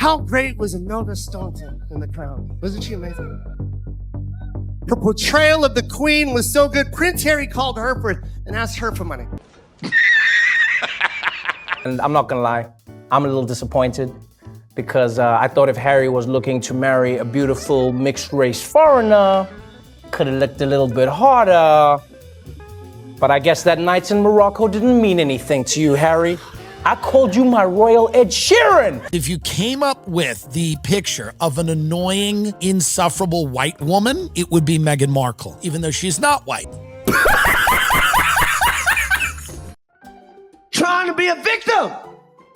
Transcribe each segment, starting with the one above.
How great was Imelda Staunton in The Crown? Wasn't she amazing? Her portrayal of the Queen was so good, Prince Harry called her and asked her for money. And I'm not gonna lie, I'm a little disappointed because I thought if Harry was looking to marry a beautiful mixed-race foreigner, could have looked a little bit harder. But I guess that night in Morocco didn't mean anything to you, Harry. I called you my royal Ed Sheeran. If you came up with the picture of an annoying, insufferable white woman, it would be Meghan Markle, even though she's not white. Trying to be a victim.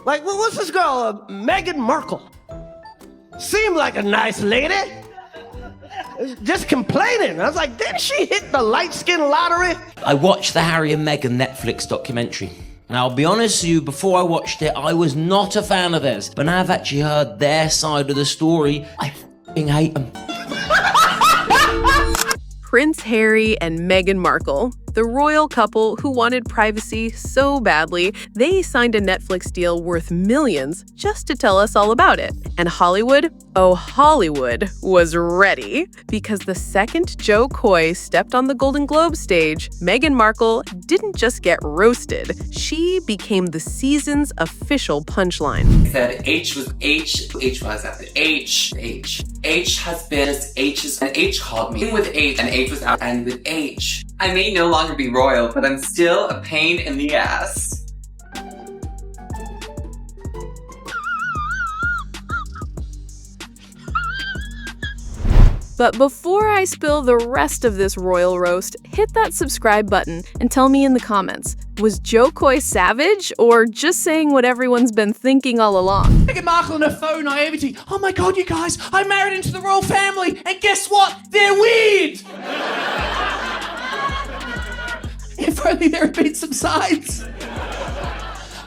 Like, what's this girl, Meghan Markle? Seemed like a nice lady. Just complaining. I was like, didn't she hit the light skin lottery? I watched the Harry and Meghan Netflix documentary. Now, I'll be honest with you, before I watched it, I was not a fan of theirs. But now I've actually heard their side of the story, I f***ing hate them. Prince Harry and Meghan Markle, the royal couple who wanted privacy so badly, they signed a Netflix deal worth millions just to tell us all about it. And Hollywood, oh Hollywood, was ready. Because the second Joe Coy stepped on the Golden Globe stage, Meghan Markle didn't just get roasted, she became the season's official punchline. I said H was H was after H has been as H is, and H called me with H, and H was out, and with H. I may no longer be royal, but I'm still a pain in the ass. But before I spill the rest of this royal roast, hit that subscribe button and tell me in the comments, was Joe Coy savage or just saying what everyone's been thinking all along? Meghan Markle and her faux naivety. Oh my God, you guys, I married into the royal family, and guess what? They're weird! If only there had been some signs.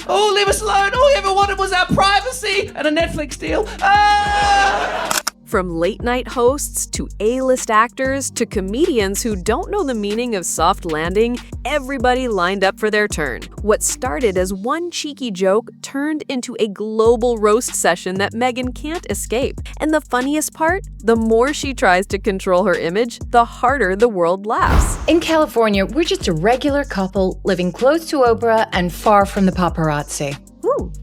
Oh, leave us alone. All we ever wanted was our privacy and a Netflix deal. From late-night hosts to A-list actors to comedians who don't know the meaning of soft landing, everybody lined up for their turn. What started as one cheeky joke turned into a global roast session that Meghan can't escape. And the funniest part? The more she tries to control her image, the harder the world laughs. In California, we're just a regular couple living close to Oprah and far from the paparazzi. Ooh,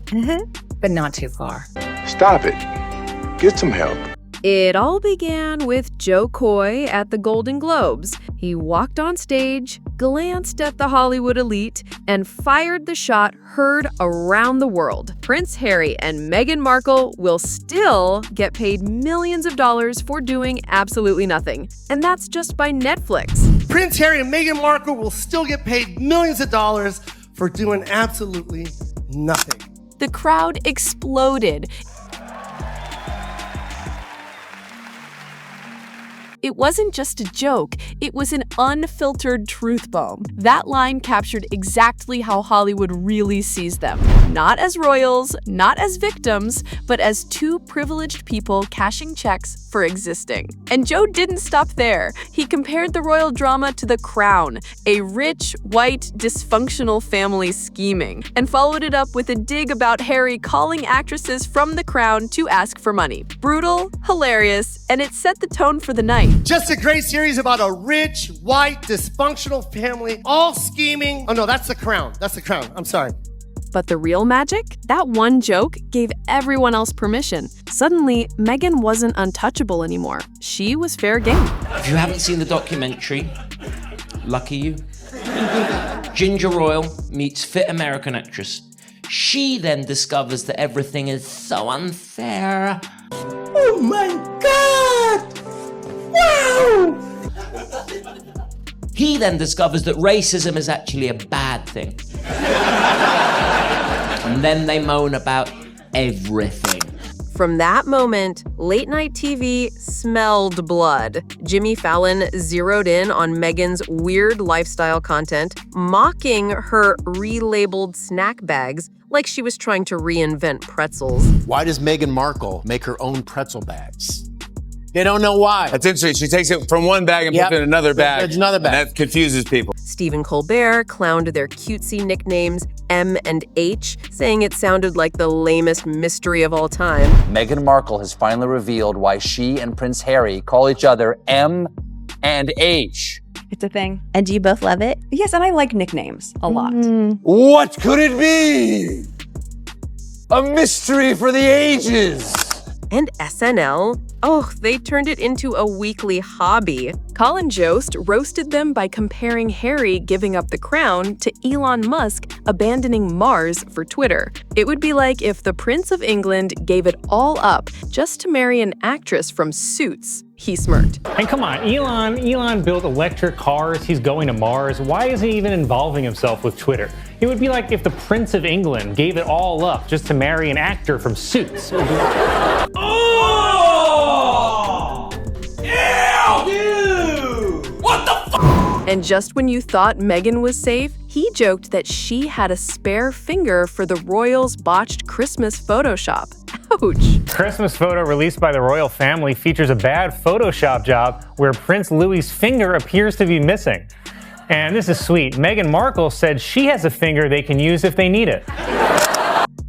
but not too far. Stop it. Get some help. It all began with Joe Coy at the Golden Globes. He walked on stage, glanced at the Hollywood elite, and fired the shot heard around the world. Prince Harry and Meghan Markle will still get paid millions of dollars for doing absolutely nothing. And that's just by Netflix. Prince Harry and Meghan Markle will still get paid millions of dollars for doing absolutely nothing. The crowd exploded. It wasn't just a joke, it was an unfiltered truth bomb. That line captured exactly how Hollywood really sees them. Not as royals, not as victims, but as two privileged people cashing checks for existing. And Joe didn't stop there. He compared the royal drama to The Crown, a rich, white, dysfunctional family scheming, and followed it up with a dig about Harry calling actresses from The Crown to ask for money. Brutal, hilarious, and it set the tone for the night. Just a great series about a rich, white, dysfunctional family, all scheming. Oh no, that's The Crown. That's The Crown. I'm sorry. But the real magic? That one joke gave everyone else permission. Suddenly, Meghan wasn't untouchable anymore. She was fair game. If you haven't seen the documentary, lucky you. Ginger Royal meets fit American actress. She then discovers that everything is so unfair. Oh my God! Wow! He then discovers that racism is actually a bad thing. And then they moan about everything. From that moment, late-night TV smelled blood. Jimmy Fallon zeroed in on Meghan's weird lifestyle content, mocking her relabeled snack bags like she was trying to reinvent pretzels. Why does Meghan Markle make her own pretzel bags? They don't know why. That's interesting. She takes it from one bag and puts it in another bag. It's another bag. And that confuses people. Stephen Colbert clowned their cutesy nicknames. M and H, saying it sounded like the lamest mystery of all time. Meghan Markle has finally revealed why she and Prince Harry call each other M and H. It's a thing. And do you both love it? Yes, and I like nicknames a lot. What could it be? A mystery for the ages. And SNL, they turned it into a weekly hobby. Colin Jost roasted them by comparing Harry giving up the crown to Elon Musk abandoning Mars for Twitter. It would be like if the Prince of England gave it all up just to marry an actress from Suits. He smirked. And come on, Elon built electric cars, he's going to Mars. Why is he even involving himself with Twitter? It would be like if the Prince of England gave it all up just to marry an actor from Suits. And just when you thought Meghan was safe, he joked that she had a spare finger for the royals' botched Christmas Photoshop. Ouch. Christmas photo released by the royal family features a bad Photoshop job where Prince Louis's finger appears to be missing. And this is sweet. Meghan Markle said she has a finger they can use if they need it.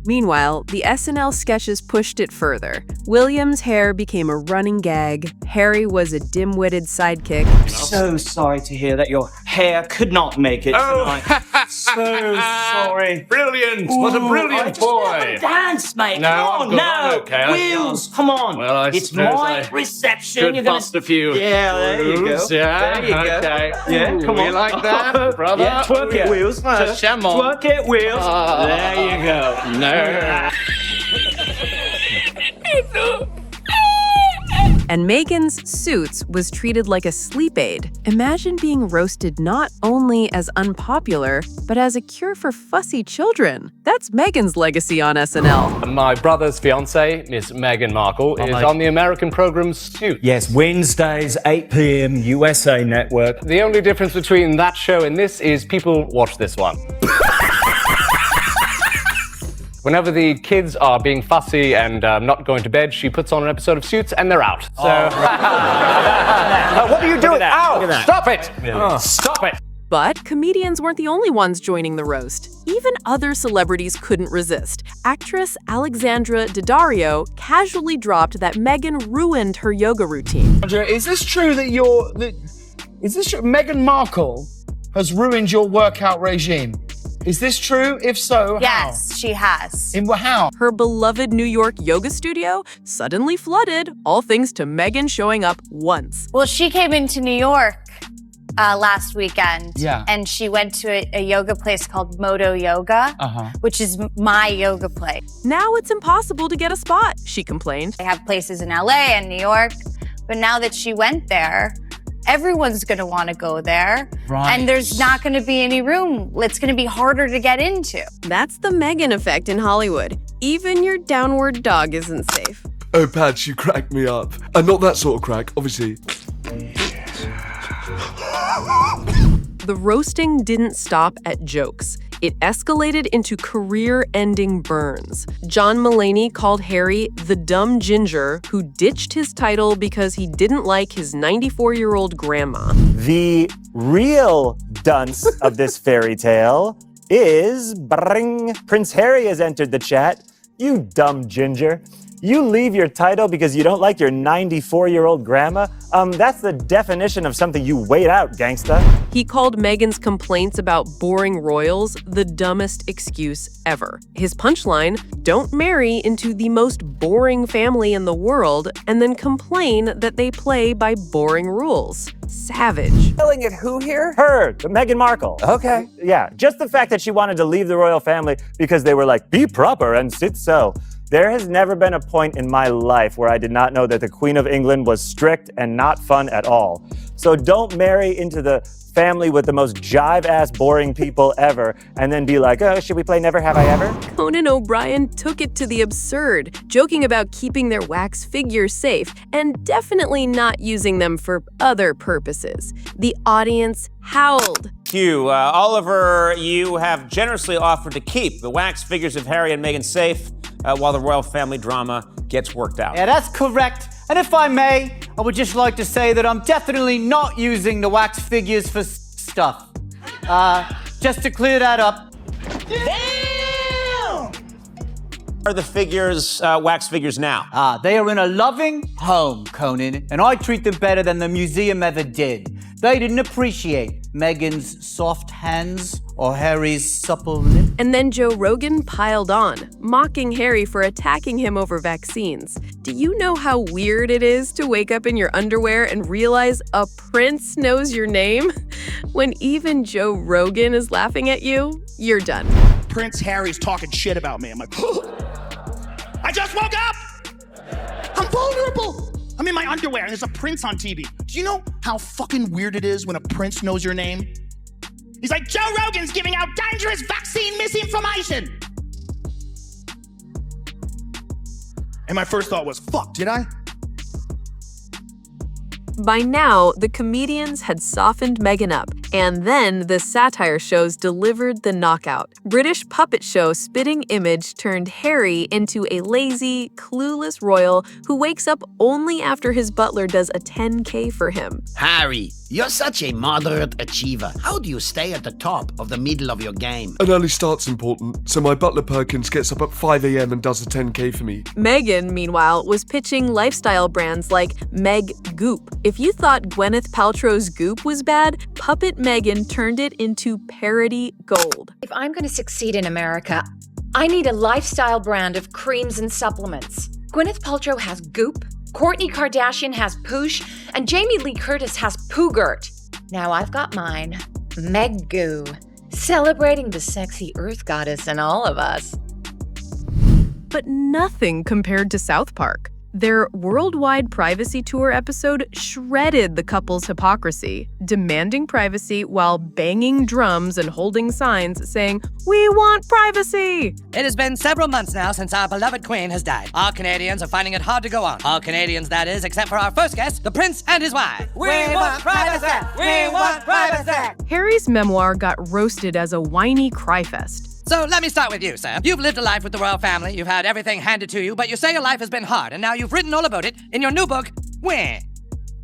Meanwhile, the SNL sketches pushed it further. William's hair became a running gag. Harry was a dim-witted sidekick. So sorry to hear that your hair could not make it tonight. So sorry. Brilliant. What a brilliant boy. Dance, mate. No, come on, no. okay. Wheels, come on. Well, it's my reception. Could You're gonna bust a few. Yeah, there you go. Yeah, there you go. okay. Yeah, come on. You like that, brother? Yeah, twerk it, Wheels. Just sham on. Twerk it, Wheels. There you go. No. And Meghan's Suits was treated like a sleep aid. Imagine being roasted not only as unpopular, but as a cure for fussy children. That's Meghan's legacy on SNL. My brother's fiance, Miss Meghan Markle, is on the American program Suits. Yes, Wednesdays, 8 p.m., USA Network. The only difference between that show and this is people watch this one. Whenever the kids are being fussy and not going to bed, she puts on an episode of Suits and they're out. So, What are you doing? Ow! Stop it! Stop it! But comedians weren't the only ones joining the roast. Even other celebrities couldn't resist. Actress Alexandra Daddario casually dropped that Meghan ruined her yoga routine. Is this true that Meghan Markle has ruined your workout regime? Is this true? If so, how? Yes, she has. How? Her beloved New York yoga studio suddenly flooded, all thanks to Meghan showing up once. Well, she came into New York last weekend. Yeah. And she went to a yoga place called Moto Yoga, which is my yoga place. Now it's impossible to get a spot, she complained. They have places in LA and New York, but now that she went there, everyone's going to want to go there. Right. And there's not going to be any room. It's going to be harder to get into. That's the Meghan effect in Hollywood. Even your downward dog isn't safe. Oh, Pads, you crack me up. And not that sort of crack, obviously. The roasting didn't stop at jokes. It escalated into career-ending burns. John Mulaney called Harry the dumb ginger who ditched his title because he didn't like his 94-year-old grandma. The real dunce of this fairy tale is Prince Harry has entered the chat. You dumb ginger. You leave your title because you don't like your 94-year-old grandma? That's the definition of something you wait out, gangsta. He called Meghan's complaints about boring royals the dumbest excuse ever. His punchline, don't marry into the most boring family in the world and then complain that they play by boring rules. Savage. Yelling at who here? Her, Meghan Markle. Okay. Yeah, just the fact that she wanted to leave the royal family because they were like, be proper and sit so. There has never been a point in my life where I did not know that the Queen of England was strict and not fun at all. So don't marry into the family with the most jive-ass boring people ever and then be like, oh, should we play Never Have I Ever? Conan O'Brien took it to the absurd, joking about keeping their wax figures safe and definitely not using them for other purposes. The audience howled. Q, Oliver, you have generously offered to keep the wax figures of Harry and Meghan safe while the royal family drama gets worked out. Yeah, that's correct. And if I may, I would just like to say that I'm definitely not using the wax figures for stuff. Just to clear that up. Damn! Are the figures, wax figures now? They are in a loving home, Conan, and I treat them better than the museum ever did. They didn't appreciate Meghan's soft hands or Harry's supple lips. And then Joe Rogan piled on, mocking Harry for attacking him over vaccines. Do you know how weird it is to wake up in your underwear and realize a prince knows your name? When even Joe Rogan is laughing at you, you're done. Prince Harry's talking shit about me. I'm like, I just woke up! I'm vulnerable! I'm in my underwear and there's a prince on TV. Do you know how fucking weird it is when a prince knows your name? He's like, Joe Rogan's giving out dangerous vaccine misinformation! And my first thought was, fuck, did I? By now, the comedians had softened Meghan up, and then the satire shows delivered the knockout. British puppet show Spitting Image turned Harry into a lazy, clueless royal who wakes up only after his butler does a 10K for him. Harry, you're such a moderate achiever. How do you stay at the top of the middle of your game? An early start's important, so my butler Perkins gets up at 5 a.m. and does a 10K for me. Meghan, meanwhile, was pitching lifestyle brands like Meg Goop. If you thought Gwyneth Paltrow's Goop was bad, Puppet Meghan turned it into parody gold. If I'm going to succeed in America, I need a lifestyle brand of creams and supplements. Gwyneth Paltrow has Goop, Kourtney Kardashian has Poosh, and Jamie Lee Curtis has Poogert. Now I've got mine, Meg Goo, celebrating the sexy earth goddess in all of us. But nothing compared to South Park. Their worldwide privacy tour episode shredded the couple's hypocrisy, demanding privacy while banging drums and holding signs saying, "We want privacy!" It has been several months now since our beloved queen has died. All Canadians are finding it hard to go on. All Canadians, that is, except for our first guest, the prince and his wife. We want privacy! We want privacy! Harry's memoir got roasted as a whiny cryfest. So let me start with you, sir. You've lived a life with the royal family, you've had everything handed to you, but you say your life has been hard, and now you've written all about it in your new book, Where?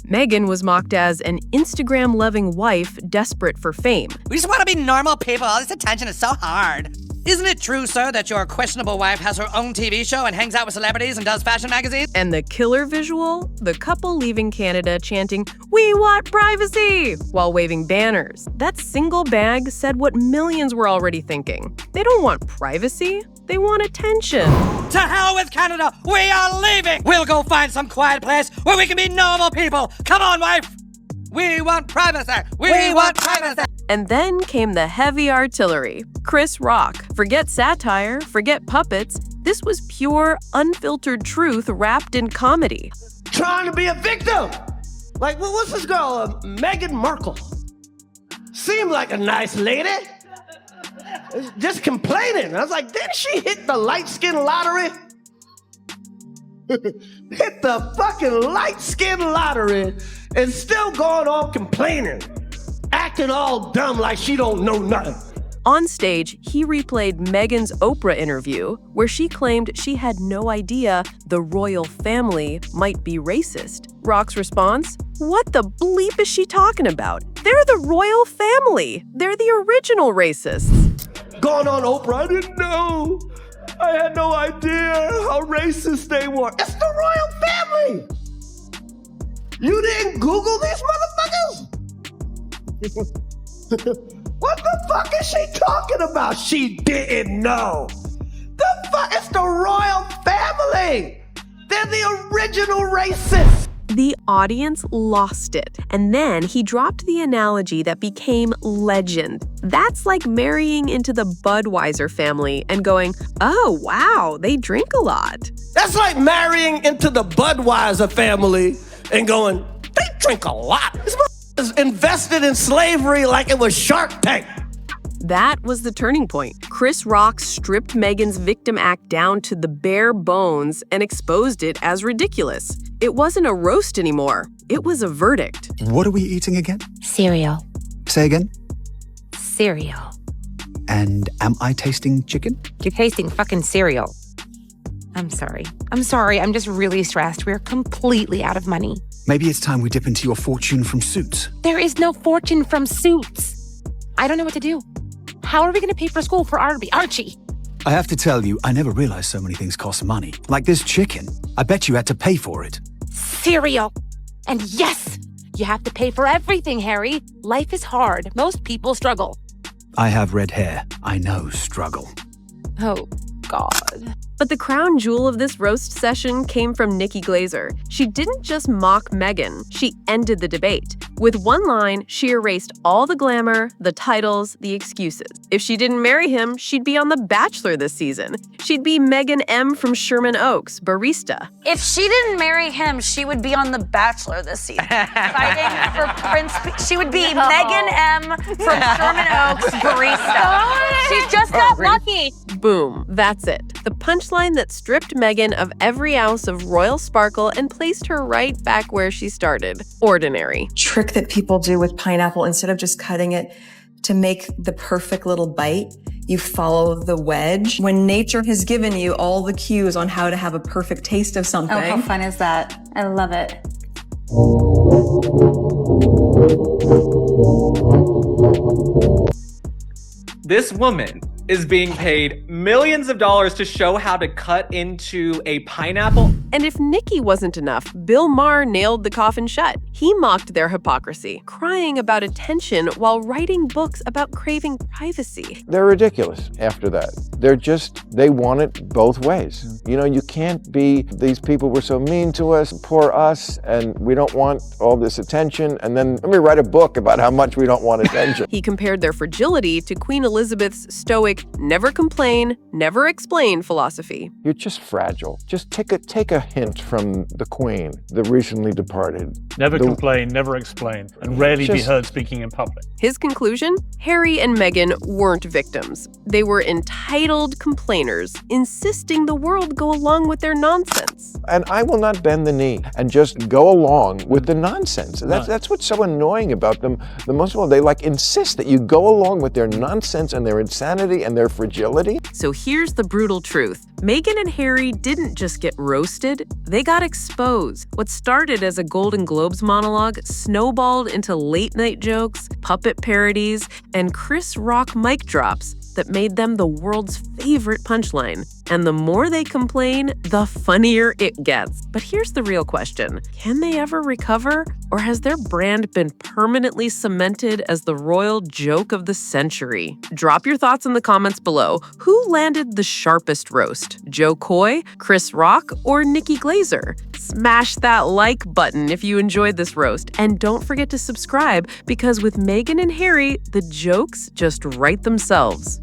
Meghan was mocked as an Instagram-loving wife desperate for fame. We just want to be normal people. All this attention is so hard. Isn't it true, sir, that your questionable wife has her own TV show and hangs out with celebrities and does fashion magazines? And the killer visual? The couple leaving Canada chanting, "We want privacy!" while waving banners. That single bag said what millions were already thinking. They don't want privacy. They want attention. To hell with Canada! We are leaving! We'll go find some quiet place where we can be normal people! Come on, wife! We want privacy! We want privacy! And then came the heavy artillery. Chris Rock. Forget satire, forget puppets. This was pure, unfiltered truth wrapped in comedy. Trying to be a victim. Like, what's this girl, Meghan Markle? Seemed like a nice lady. Just complaining. I was like, didn't she hit the light skin lottery? Hit the fucking light skin lottery and still going on complaining. Acting all dumb like she don't know nothing. On stage, he replayed Meghan's Oprah interview, where she claimed she had no idea the royal family might be racist. Rock's response? What the bleep is she talking about? They're the royal family. They're the original racists. Going on Oprah, I didn't know. I had no idea how racist they were. It's the royal family. You didn't Google these motherfuckers? What the fuck is she talking about? She didn't know. The fuck? It's the royal family. They're the original racists. The audience lost it. And then he dropped the analogy that became legend. That's like marrying into the Budweiser family and going, oh, wow, they drink a lot. That's like marrying into the Budweiser family and going, they drink a lot. This is invested in slavery like it was Shark Tank. That was the turning point. Chris Rock stripped Meghan's victim act down to the bare bones and exposed it as ridiculous. It wasn't a roast anymore. It was a verdict. What are we eating again? Cereal. Say again? Cereal. And am I tasting chicken? You're tasting fucking cereal. I'm sorry. I'm just really stressed. We're completely out of money. Maybe it's time we dip into your fortune from Suits. There is no fortune from Suits. I don't know what to do. How are we going to pay for school for Archie? I have to tell you, I never realized so many things cost money. Like this chicken. I bet you had to pay for it. Cereal. And yes, you have to pay for everything, Harry. Life is hard. Most people struggle. I have red hair. I know struggle. Oh, God. But the crown jewel of this roast session came from Nikki Glazer. She didn't just mock Meghan, she ended the debate. With one line, she erased all the glamour, the titles, the excuses. If she didn't marry him, she'd be on The Bachelor this season. She'd be Megan M. from Sherman Oaks, barista. If she didn't marry him, she would be on The Bachelor this season. Fighting for Prince. She would be Megan M. from Sherman Oaks, barista. She's just not lucky. Boom, that's it. The punchline that stripped Meghan of every ounce of royal sparkle and placed her right back where she started. Ordinary. Trick that people do with pineapple, instead of just cutting it to make the perfect little bite, you follow the wedge. When nature has given you all the cues on how to have a perfect taste of something. Oh, how fun is that? I love it. This woman is being paid millions of dollars to show how to cut into a pineapple. And if Nikki wasn't enough, Bill Maher nailed the coffin shut. He mocked their hypocrisy, crying about attention while writing books about craving privacy. They're ridiculous after that. They want it both ways. You know, you can't be, these people were so mean to us, poor us, and we don't want all this attention, and then let me write a book about how much we don't want attention. He compared their fragility to Queen Elizabeth's stoic, never complain, never explain philosophy. You're just fragile. Just take a hint from the Queen, the recently departed. Never complain, never explain, and rarely be heard speaking in public. His conclusion? Harry and Meghan weren't victims. They were entitled complainers, insisting the world go along with their nonsense. And I will not bend the knee and just go along with the nonsense. That's what's so annoying about them. The most of all, they insist that you go along with their nonsense and their insanity and their fragility. So here's the brutal truth. Meghan and Harry didn't just get roasted, they got exposed. What started as a Golden Globes monologue snowballed into late-night jokes, puppet parodies, and Chris Rock mic drops that made them the world's favorite punchline. And the more they complain, the funnier it gets. But here's the real question. Can they ever recover? Or has their brand been permanently cemented as the royal joke of the century? Drop your thoughts in the comments below. Who landed the sharpest roast? Joe Coy, Chris Rock, or Nikki Glazer? Smash that like button if you enjoyed this roast. And don't forget to subscribe, because with Meghan and Harry, the jokes just write themselves.